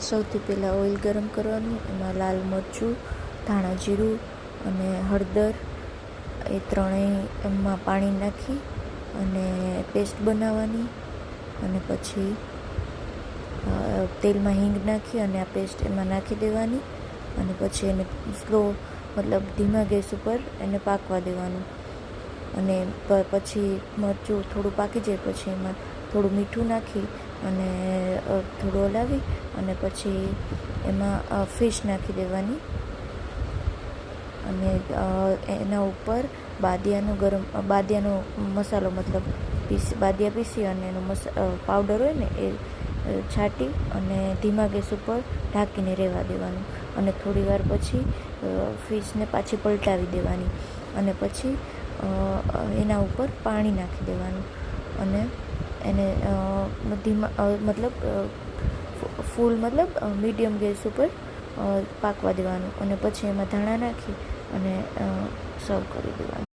સૌથી પહેલાં ઓઇલ ગરમ કરવાનું, એમાં લાલ મરચું, ધાણા જીરું અને હળદર એ ત્રણેય એમાં પાણી નાખી અને પેસ્ટ બનાવવાની. અને પછી તેલમાં હિંગ નાખી અને આ પેસ્ટ એમાં નાખી દેવાની. અને પછી એને સ્લો મતલબ ધીમા ગેસ ઉપર એને પાકવા દેવાનું. અને પછી મરચું થોડું પાકી જાય પછી એમાં થોડું મીઠું નાખી અને થોડું હલાવી અને પછી એમાં ફિશ નાખી દેવાની. અને એના ઉપર બાદિયાનો મસાલો મતલબ બાદિયા પીસી અને એનો પાવડર હોય ને એ છાંટી અને ધીમા ગેસ ઉપર ઢાંકીને રહેવા દેવાનું. અને થોડી વાર પછી ફિશને પાછી પલટાવી દેવાની. અને પછી એના ઉપર પાણી નાખી દેવાનું અને એને મીડિયમ ગેસ ઉપર પાકવા દેવાનું. અને પછી એમાં ધાણા નાખી અને સર્વ કરી દેવાનું.